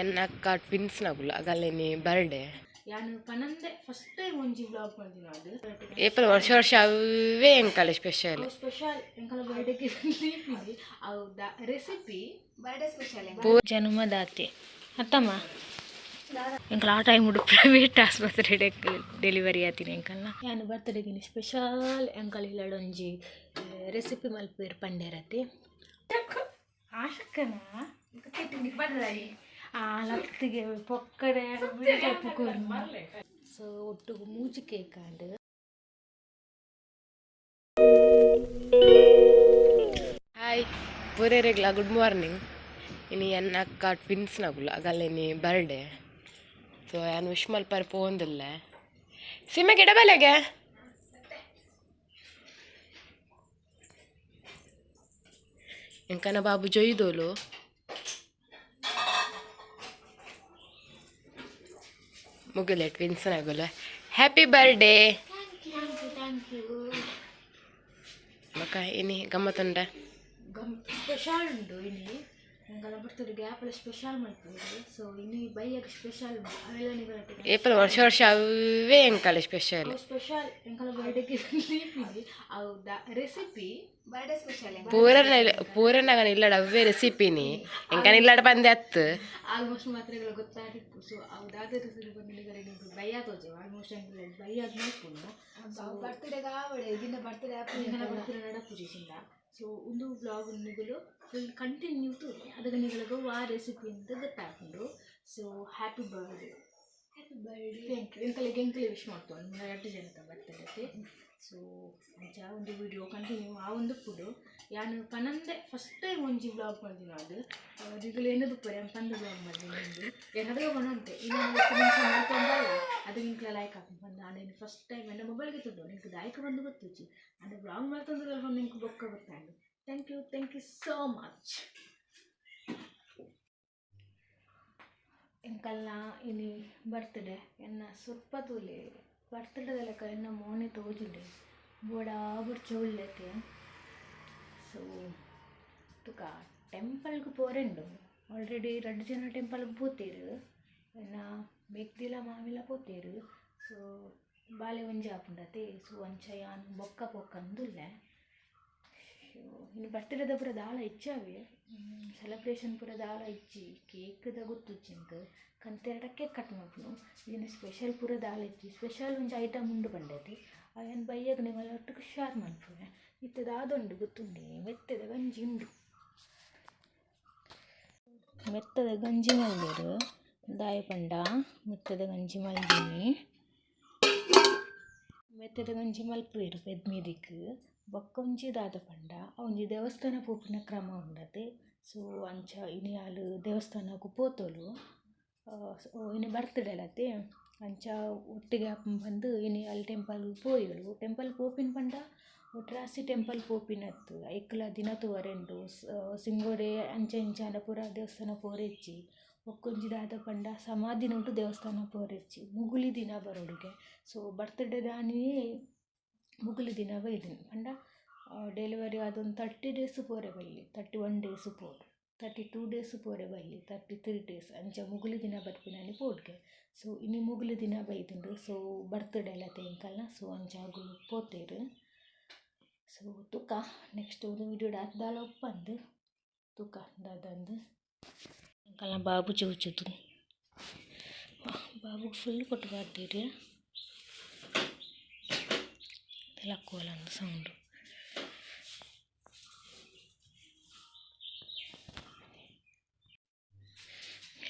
ಎನ್ನಕ್ಕ twins ನಗುಲ ಅಗಲ್ಲೇನಿ birthday ಯಾನು ಪನಂದೆ ಫಸ್ಟ್ ಟೈಮ್ ಒಂಜಿ ವ್ಲಾಗ್ ಮಾಡ್ತೀನಿ ಅದು ಏಪ್ರಿಲ್ ವರ್ಷ ವರ್ಷ ಅವೇ ಎಂಕಲೆ ಸ್ಪೆಷಲ್ ಎಂಕಲ ಬರ್ಡೇಗೆ ಲೀಪಿನಿ ಹೌದಾ ರೆಸಿಪಿ ಬರ್ಡೇ ಸ್ಪೆಷಲ್ ಜನ್ಮದಾತೆ ಅತ್ತಮ್ಮ ಎಂಕಲ್ ಆ ಟೈಮ್ ಹುಡು ಪ್ರೈವೇಟ್ ಆಸ್ಪತ್ರೆ ಡೆಲಿವರಿ ಆತೀನಿ ಎಂಕಲ್ನ ಯಾನು ಬರ್ತ್ಡೇಗೆ ಸ್ಪೆಷಲ್ ಎಂಕಲ್ ಇಲ್ಲಡೊಂಜಿ ರೆಸಿಪಿ ಮಲ್ಪೇರು ಪಂಡೇರತಿ ಆಶಕ್ಕನ ಲತ್ತಿಗೆ ಪೊಕ್ಕಡೆ ಸೊ ಒಟ್ಟು ಮೂಜಿ ಕೇಕ್ ಆಂಡ್ ಹಾಯ್ ಪೂರೇರೆಗ್ಲ ಗುಡ್ ಮಾರ್ನಿಂಗ್ ಇನಿ ಎನ್ನಕ್ಕ ಟ್ವಿನ್ಸ್ ನಗುಲ ಅಗಲ್ಲೇನಿ ಬರ್ಡೇ ಸೊ ಯಾನು ವಿಶ್ ಮಲ್ಪರ್ ಪೋಂದಿಲ್ಲ ಸಿಮೆಗೆ ಇಡಬಲೆಗೆ ಎಂಕನ ಬಾಬು ಜೊಯ್ದೋಲು ಮುಗಿಲೆ ಟ್ವಿನ್ಸ್ ನಗುಲ ಹ್ಯಾಪಿ ಬರ್ಡೇ ಮಕ್ಕ ಇನಿ ಗಮ್ಮತ್ತುಂಡ ಸ್ಪೆಷಲ್ ಉಂಟು ಇನಿ ಎಂಕಲ್ಲ ಬರ್ತದೆ ಗ್ಯಾಪಲ್ಲಿ ಸ್ಪೆಷಲ್ ಮಾಡ್ತೀವಿ ಸೊ ಇನಿ ಬೈಯಕ್ಕೆ ಸ್ಪೆಷಲ್ ಅವೆಲ್ಲ ನಿಗಲಟ್ಟಿ ಏಪ್ರಿಲ್ ವರ್ಷ ವರ್ಷ ಅವೇ ಎಂಕಲೆ ಸ್ಪೆಷಲ್ ಎಂಕಲ್ಲ ಬರ್ಡೇಗೆ ಲೀಪಿನಿ ಹೌದಾ ರೆಸಿಪಿ ಬರ್ಡೇ ಸ್ಪೆಷಲ್ ಪೂರನಾಗ ಇಲ್ಲಡ ಅವೇ ರೆಸಿಪಿನಿ ಎಂಕನ ಇಲ್ಲಡ ಬಂದೆ ಅತ್ತು ಆಲ್ಮೋಸ್ಟ್ ಮಾತ್ರಗಳು ಗೊತ್ತಾಗಿತ್ತು ಸೊ ಅವ್ದಾದ ರೆಸಿಪಿ ಬಂದಿದ್ದಾರೆ ನಿಮ್ಗೆ ಬಯ್ಯ ತೋಜೆವು ಆಲ್ಮೋಸ್ಟ್ ಎಂಕಲ್ಲ ಬಯ್ಯಾದ ನೋಡ್ಕೊಂಡು ಬರ್ತ್ಡೇಗೆ ಆವಡೆ ದಿನ ಬರ್ತ್ಡೇ ಬರ್ತ್ಡೇ ನಡಪುಜಿಸಿಂದ ಸೊ ಒಂದು ಬ್ಲಾಗ್ ನಿಗಲು ಫುಲ್ ಕಂಟಿನ್ಯೂ ತೋರಿ ಅದಕ್ಕೆ ನಿಗಲಿಗೆ ಆ ರೆಸಿಪಿ ಅಂತ ಗೊತ್ತಾಕೊಂಡು so happy birthday thank you ಎಂಕಲಿಗೆ ವಿಶ್ ಮಾಡ್ತೇವೆ ನಿಮ್ಗೆ 2 ಜನಕ್ಕೆ ಬರ್ತಡೇ ಸೊ ಅಂಚ ಒಂದು ವಿಡಿಯೋ ಕಂಟಿನ್ಯೂ ಆ ಒಂದು ಫುಡು ಯಾನು ಪನಂದೆ ಫಸ್ಟ್ ಟೈಮ್ ಒಂಜಿ ಬ್ಲಾಗ್ ಮಾಡ್ತೀನಿ ಅದು ಈಗಲೂ ಏನದು ಪರಿ ಪಂದು ಬ್ಲಾಗ್ ಮಾಡ್ತೀನಿ ನಿಂದು ಏನಾದರೂ ಬನಂತೆ ಇನ್ನೊಂದು 10 ನಿಮಿಷ ಮಾಡ್ಕೊಂಡಲ್ಲ ಅದು ನಿಂಗೆ ಲೈಕ್ ಹಾಕೊಂಡು ಬಂದು ನಾನು ಫಸ್ಟ್ ಟೈಮ್ എൻ്റെ ಮೊಬೈಲ್ಗೆ ತುಂಡು ನಿಂಗೆ ದಾಯಕ ಬಂದು ಗೊತ್ತಿಚ್ಚಿ ಅಂದರೆ ಬ್ಲಾಗ್ ಮಾಡ್ತಂದ್ರೆ ಸ್ವಲ್ಪ ನಿಂಗೆ ಬೊಕ್ಕ ಗೊತ್ತಾಂಡು ಥ್ಯಾಂಕ್ ಯು ಸೋ ಮಚ್ ಎಂಕಲ್ನ ಇನಿ ಬರ್ತ್ಡೇ ಎನ್ನ ಸ್ವಲ್ಪ ತೂಲೆ ಬರ್ತ್ಡೇ ಲೆಕ್ಕ ಎನ್ನ ಮೋನೆ ತೋಜುಂಡೆ ಬೋಡಾಬುಡ್ ಚೌಳ್ಳಕ್ಕೆ ಸೊ ತುಕ ಟೆಂಪಲ್ಗೆ ಪೋರೆಂಡು ಆಲ್ರೆಡಿ 2 ಜನ ಟೆಂಪಲ್ಗೆ ಪೋತೇರು ಎನ್ನ ಬೆಕ್ದಿಲ ಮಾವಿಲ ಪೋತೇರು ಸೊ ಬಾಲೆ ಒಂಜಿ ಆಪುಂಡತೆ ಸೊ ಅಂಚ ಯಾನು ಬೊಕ್ಕ ಪೊಕ್ಕಂದುಲ್ಲೆ ಇನ್ನು ಬರ್ತ್ಡೇದ ಪೂರ ದಾಳ ಇಚ್ಚಾವೆ ಸೆಲೆಬ್ರೇಷನ್ ಪೂರ ದಾಳ ಇಚ್ಚಿ ಕೇಕ್ದ ಗೊತ್ತುಚ್ಚಿಂಕ್ ಕಂತೆರಡಕ್ಕೆ ಕಟ್ ಮಾಡ್ನು ಇದನ್ನು ಸ್ಪೆಷಲ್ ಪೂರ ದಾಳ ಇಚ್ಚಿ ಸ್ಪೆಷಲ್ ಒಂಜಿ ಐಟಮ್ ಉಂಡು ಬಂಡೈತಿ ಅಯ್ಯನ್ ಬೈಯಾಗ ನಿಮ್ಮಲ್ಲ ಒಟ್ಟಿಗೆ ಶೇರ್ ಮಾಡ್ಪುವೆ ಇತ್ತದ ಆದೊಂಡು ಗೊತ್ತುಂಡೆ ಮೆತ್ತದ ಗಂಜಿ ಉಂಡು ಮೆತ್ತದ ಗಂಜಿ ಮಲ್ದೇರು ದಾಯ ಪಂಡ ಮೆತ್ತದ ಗಂಜಿ ಮಲ್ದಿನಿ ಮೆತ್ತದ ಗಂಜಿ ಮಲ್ಪೇರು ಪೆದ್ಮೀದಿಕ್ ಬೊಕ್ಕ ಒಂಜಿ ದಾದ ಪಂಡ ಒಂಜಿ ದೇವಸ್ಥಾನ ಪೋಪಿನ ಕ್ರಮ ಉಂಡತೆ ಸೊ ಅಂಚ ಇನಿ ಆಲು ದೇವಸ್ಥಾನಕ್ಕೂ ಪೋತೋಲು ಇನಿ ಬರ್ತ್ಡೇ ಅಲ್ಲತೆ ಅಂಚ ಒಟ್ಟಿಗೆ ಬಂದು ಇನಿ ಅಲ್ಲಿ ಟೆಂಪಲ್ ಪೋಯಲು ಟೆಂಪಲ್ ಪೋಪಿನ ಪಂಡ ಒಟ್ರಾಸಿ ಟೆಂಪಲ್ ಪೋಪಿನತ್ತು ಐಕ್ಲ ದಿನ ತೂವರೆಂಡು ಸಿಂಗೋಡೆ ಅಂಚ ಇಂಚಾಂಡ ಪೂರ ದೇವಸ್ಥಾನ ಪೋರೆಚ್ಚಿ ಒಕ್ಕೊಂಜಿ ದಾದ ಪಂಡ ಸಮಾಧಿ ನೋಟು ದೇವಸ್ಥಾನ ಪೋರೆಚ್ಚಿ ಮುಗುಲಿ ದಿನ ಬರೋಡಿಗೆ ಸೊ ಬರ್ತ್ಡೇ ದಾನಿ ಮುಗುಲಿ ದಿನ ಬೈದಿನಿ ಪಂಡ ಡೆಲಿವರಿ ಅದೊಂದು 30 ಡೇಸ್ ಪೋರೆ ಬಲ್ಲಿ 31 ಡೇಸ್ ಪೋರು 32 ಡೇಸ್ ಪೋರೆ ಬಲ್ಲಿ 33 ಡೇಸ್ ಅಂಚ ಮುಗುಲಿ ದಿನ ಬರ್ಪಿನಾನಿ ಪೋಡ್ಗೆ ಸೊ ಇನ್ನು ಮುಗುಲಿ ದಿನ ಬೈದಿಂಡು ಸೊ ಬರ್ತ್ಡೇ ಎಲ್ಲ ತೆಂಕಲ್ನ ಸೊ ಅಂಚಾಗು ಪೋತೇರು ಸೊ ತುಕ ನೆಕ್ಸ್ಟ್ ಒಂದು ವಿಡಿಯೋ ದಾಲ ಉಪ್ಪಂದು ತುಕ ದಾದಂದು ಅಂಕಲ್ನ ಬಾಬು ಚೌಚುದು ಬಾಬು ಫುಲ್ ಕೊಟ್ಟು ಬರ್ತೀರಿ ಲಕ್ಕೋಲಂದು ಸೌಂಡು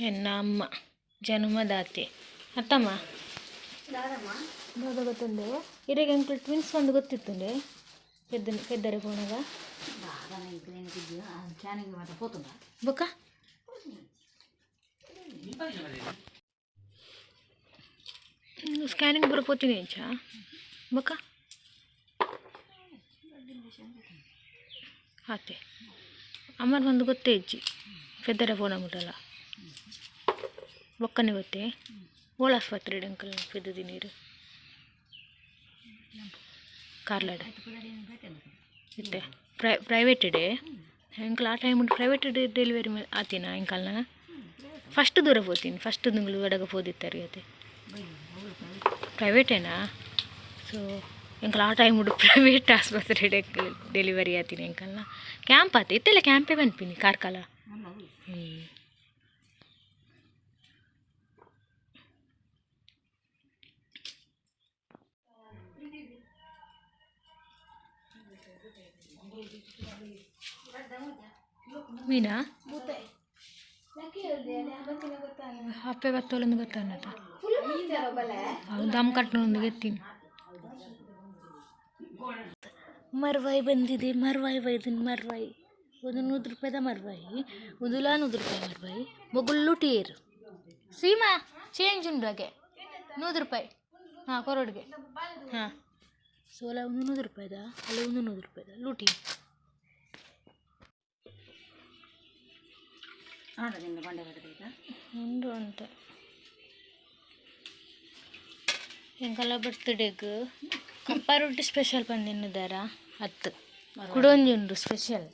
ಎನ್ನ ಅಮ್ಮ ಜನ್ಮದಾತೆ ಅತ್ತಮ್ಮ ಬಾಬಾ ಗೊತ್ತುಂಡೆ ಇರೆಗೆ ಅಂಕಲ್ ಟ್ವಿನ್ಸ್ ಒಂದು ಗೊತ್ತಿತ್ತುಂಡೆ ಪೆದ್ದರೆ ಪೋಣಗ ಬೊಕ್ಕ ಸ್ಕ್ಯಾನಿಂಗ್ ಬರೋ ಪೋತೀನಿ ಇಂಚ ಬೊಕ್ಕ ಆತೆ ಅಮ್ಮನ ಒಂದು ಗೊತ್ತೇ ಇಜ್ಜಿ ಪೆದ್ದರ ಫೋನ ಮುಟ್ಟಲ್ಲ ಬೊಕ್ಕನೆ ಗೊತ್ತೇ ಓಳ ಆಸ್ಪತ್ರೆ ಅಂಕಲ್ ಪೆದ್ದದಿ ನೀರು ಕಾರ್ಲಾಡ ಇತ್ತೆ ಪ್ರೈವೇಟ್ ಡೇ ಅಂಕಲ್ ಆ ಟೈಮ್ ಪ್ರೈವೇಟ್ ಡೆಲಿವರಿ ಆತೀನ ಅಂಕಲ್ನ ಫಸ್ಟ್ ದೂರ ಹೋಗ್ತೀನಿ ಫಸ್ಟ್ ತಿಂಗಳು ಒಳಗೆ ಹೋದಿತ್ತಾರೆ ಅದೇ ಪ್ರೈವೇಟೇನಾ ಸೊ ಎಂಕಲ್ ಆ ಟೈಮ್ ಹುಡು ಪ್ರೈವೇಟ್ ಆಸ್ಪತ್ರೆ ಡೆಲಿವರಿ ಆತೀನಿ ಎಂಕಲ್ನ ಕ್ಯಾಂಪ್ ಆತ ಇತ್ತೆಲ್ಲ ಕ್ಯಾಂಪೇ ಬಂದ್ಪಿನಿ ಕಾರ್ಕಳ ಮೀನಾ ಹಪ್ಪೆ ಬತ್ತೋಲೊಂದು ಗೊತ್ತಾನದ ಅವ್ನು ದಮ್ ಕಟ್ಟೊಂದು ಗೊತ್ತೀನಿ ಮರ್ವಾಯಿ ಬಂದಿದೆ ಮರ್ವಾಯಿ ಒಯ್ದಿನಿ ಮರ್ವಾಯಿ ಒಂದು 100 ರೂಪಾಯಿದ ಮರ್ವಾಯಿ ಒಂದು 100 ರೂಪಾಯಿ ಮರ್ವಾಯಿ ಮೊಗುಲ್ಲು ಟೀರು ಸೀಮಾ ಚೇಂಜ್ ಉಂಡು ಹಾಗೆ 100 ರೂಪಾಯಿ ಹಾಂ ಕೊರೋಡ್ಗೆ ಹಾಂ ಸೋಲ ಒಂದು 100 ರೂಪಾಯಿದ ಅಲ್ಲಿ ಒಂದು 100 ರೂಪಾಯಿದ ಲೂಟಿ ಉಂಡು ಅಂತ ಎಂಕಲ್ಲ ಬರ್ತ್ಡೇಗೆ ಕಪ್ಪ ರೊಟ್ಟಿ ಸ್ಪೆಷಲ್ ಬಂದಿದ್ದಾರ 10 ಕುಡೊಂಜಿ ಉಂಡು ಸ್ಪೆಷಲ್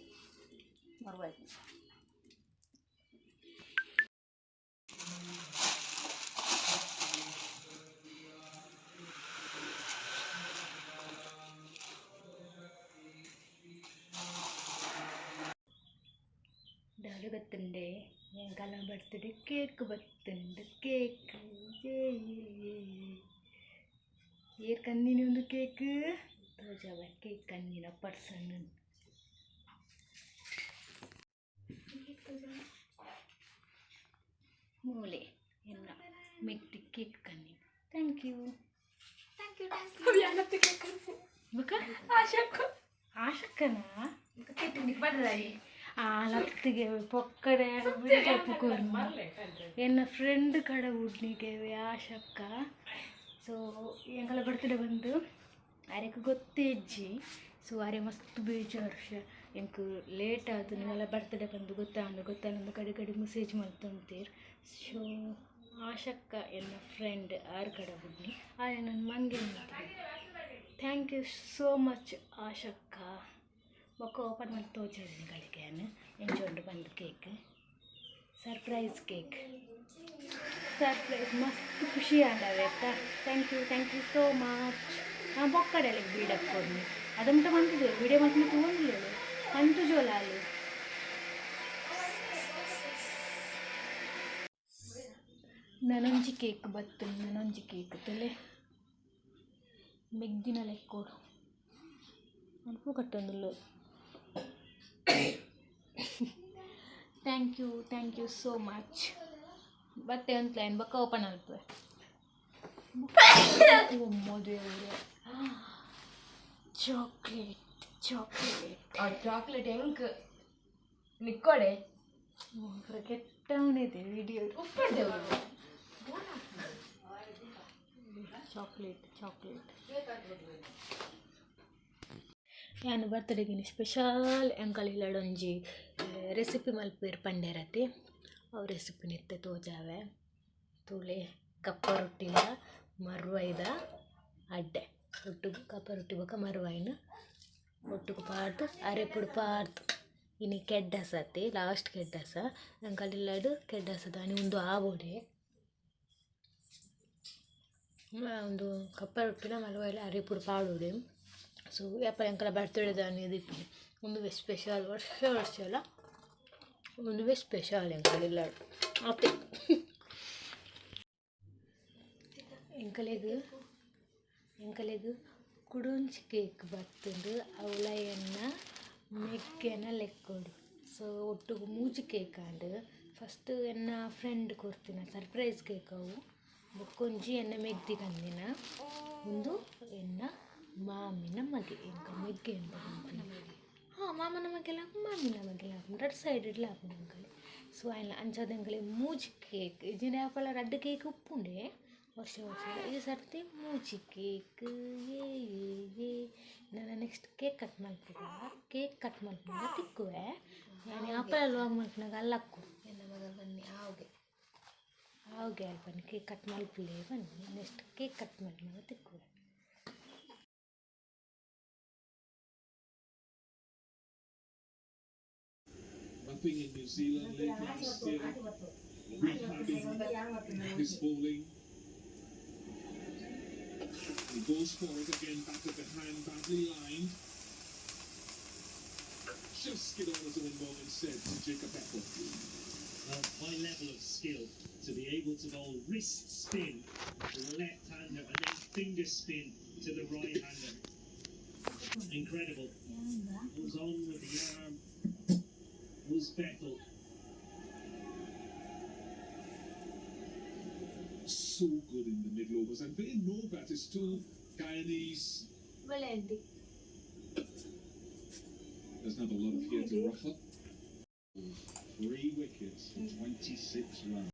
ഡാഡി ബത്തുണ്ട് ഞങ്ങൾക്കെല്ല ബർത്ത്ഡേ കേക്ക് ബത്തുണ്ട് കേക്ക് ഏർ കന്നിന് ಒಂದು ಕೇಕ್ ತೋಜವ ಕೇಕ್ ಕನ್ನಿನ ಪರ್ಸನ್ ಮೂಲೆ ಎನ್ನ ಮೆಟ್ಟಿ ಕೇಕ್ ಕನ್ನಿ ಥ್ಯಾಂಕ್ ಯು ಆಶಕ್ಕನಾ ಲತ್ತಿಗೆ ಪೊಕ್ಕಡೆ ಎನ್ನ ಫ್ರೆಂಡ್ ಕಡೆ ಉಡ್ನಿಗೆ ಆಶಕ್ಕ ಸೊ ಎಂಕಲ ಬರ್ತಡೇ ಬಂದು ಅರೆಗೆ ಗೊತ್ತೇ ಇಜ್ಜಿ ಸೊ ಅರೆ ಮಸ್ತ್ ಬೇಜಾರು ಎಂಕ್ ಲೇಟ್ ಆಯ್ತು ನೀವೆಲ್ಲ ಬರ್ತಡೇ ಬಂದು ಗೊತ್ತಾಂದು ಕಡೆ ಕಡೆ ಮೆಸೇಜ್ ಮಾಡ್ತಂತೀರಿ ಸೊ ಆಶಕ್ಕ ಎನ್ನ ಫ್ರೆಂಡ್ ಆರು ಕಡೆ ಉಡ್ನಿ ಆರೆ ನನ್ನ ಮಂಗೆ ಥ್ಯಾಂಕ್ ಯು ಸೋ ಮಚ್ ಆಶಕ್ಕ ಬೊಕ್ಕ ಓಪನ್ ಮಾಡಿ ತೋಚಿದ್ದೀನಿ ಗಳಿಗೆ ಎಂಜೊಂಡು ಬಂದು ಕೇಕ್ ಸರ್ಪ್ರೈಸ್ ಕೇಕ್ ಸರ್ಪ್ರೈಸ್ ಮಸ್ತ್ ಖುಷಿ ಆದವೆ ಆಯ್ತಾ ಥ್ಯಾಂಕ್ ಯು ಸೋ ಮಚ್ ನಾನು ಬೊಕ್ಕಡೆಲ್ಲ ಬೀಡಕ್ಕೆ ಕೊಡ್ನಿ ಅದಂತ ಬಂದಿದ್ದು ವಿಡಿಯೋ ಮತ್ತೆ ತೊಗೊಂಡಿಲ್ಲ ಅಂತು ಜೋಲಾಲು ನನೊಂಜಿ ಕೇಕ್ ಬತ್ತು ನನೊಂಜಿ ಕೇಕ್ ತಲೆ ಮೆಗ್ದಿನ ಲೆಕ್ಕೋಡು ಅನ್ಪು ಕಟ್ಟೊಂದಿಲ್ಲ ಥ್ಯಾಂಕ್ ಯು ಸೋ ಮಚ್ ಬತ್ತೆ ಅಂತ ಲೈನ್ ಬಕ್ಕ ಓಪನ್ ಆಗ್ತದೆ ಮದುವೆ ಚಾಕ್ಲೇಟ್ ಹೆಂಗೆ ನಿಕ್ಕೋಡೆ ಕೆಟ್ಟವನಿದೆ ವಿಡಿಯೋ ಚಾಕ್ಲೇಟ್ ನಾನು ಬರ್ತಡೇಗಿನ ಸ್ಪೆಷಲ್ ಎಂಕಲಿಲ್ಲಡೊಂಜಿ ರೆಸಿಪಿ ಮಲ್ಪೇರು ಪಂಡೆರತಿ ಅವು ರೆಸಿಪಿ ನಿತ್ತೆ ತೋಜಾವೆ ತುಳೆ ಕಪ್ಪ ರೊಟ್ಟಿಲ ಮರುವೈದ ಅಡ್ಡೆ ಒಟ್ಟಿಗೆ ಕಪ್ಪ ರೊಟ್ಟಿ ಬೊಕ್ಕ ಮರುವೈನ ಒಟ್ಟಿಗೆ ಪಾಡ್ದು ಅರೆಪುಡು ಪಾಡ್ದು ಇನ್ನು ಕೆಡ್ಡಸತಿ ಲಾಸ್ಟ್ ಕೆಡ್ಡಸ ಎಂಕಲಿಲ್ಲಡು ಕೆಡ್ಡಸದ ಒಂದು ಆಬೋಡೆ ಒಂದು ಕಪ್ಪ ರೊಟ್ಟಿನ ಮರುವೈಲ ಅರೆಪುಡು ಪಾಡೋಡೆ ಸೊ ಯಾಪ ಎಂಕಲ ಬರ್ತಡೇ ದಾನಿ ದಿಪ್ಪಿ ಒಂದು ಸ್ಪೆಷಲ್ ವರ್ಷ ಅಲ್ಲ ಒಂದು ಸ್ಪೆಷಲ್ ಎಂಕಲಿಲ್ಲ ಅತ್ತೆ ಎಂಕಲೆಗ್ ಕುಡುಂಚಿ ಕೇಕ್ ಬರ್ತಂದು ಅವಳೆಯನ್ನ ಮೆಗ್ಗೆನ ಲೆಕ್ಕೋಡು ಸೊ ಒಟ್ಟಿಗೆ ಮೂಜಿ ಕೇಕ್ ಆಂಡು ಫಸ್ಟ್ ಎನ್ನ ಫ್ರೆಂಡ್ ಕೊಡ್ತಿನ ಸರ್ಪ್ರೈಸ್ ಕೇಕ್ ಅವು ಬೊಕ್ಕೊಂಜಿ ಎನ್ನ ಮೆಗ್ದಿ ಕಂದಿನ ಒಂದು ಎನ್ನ ಮಾಮಿನ ಮಗೆ ಎಂಕ ಮೆಗ್ಗೆ ಅಂತ ಹಾಂ ಮಾಮನ ಮಗೆಲ್ಲ ಮಾಮಿನ ಮಗೆಲ್ಲ ಎರಡು ಸೈಡ್ ಇಡ್ಲ ಹಾಕೊಂಡು ಅಂಕಲಿ ಸೊ ಆಯ್ನ ಅಂಚದ ಅಂಕಲಿ ಮೂಜಿ ಕೇಕ್ ಇಜಿನ ಯಾಪಲ್ಲ ರಡ್ಡು ಕೇಕ್ ಉಪ್ಪುಂಡೆ ವರ್ಷ ಈ ಸರ್ತಿ ಮೂಜಿ ಕೇಕ್ ನಾನು ನೆಕ್ಸ್ಟ್ ಕೇಕ್ ಕಟ್ ಮಾಡ್ತಿದ್ದ ತಿಕ್ಕುವೆ ನಾನು ಯಾಪಲ್ಲ ಲಾಗ್ ಮಾಡ್ಕೊಂಡಾಗ ಅಲ್ಲಕ್ಕು ನನ್ನ ಮಗ ಬನ್ನಿ ಆವ್ಗೆ ಅಲ್ಲಿ ಬನ್ನಿ ಕೇಕ್ ಕಟ್ ಮಲ್ಪಲೇ ಬನ್ನಿ ನೆಕ್ಸ್ಟ್ ಕೇಕ್ ಕಟ್ ಮಾಡಿದಾಗ ತಿಕ್ಕುವೆ Nothing in New Zealand, Lake District. rehabbing his falling. He goes forward again, back of the hand, badly lined. Just get on his own moment, said to Jacob Apple. Well, high level of skill to be able to bowl wrist spin to the left hander and then finger spin to the right hander. Incredible. Goes on with the arm. Was Bethel. So good in the middle overs, and they know that it's still Guyanese. Doesn't have a lot of here to ruffle. 3 wickets for 26 runs.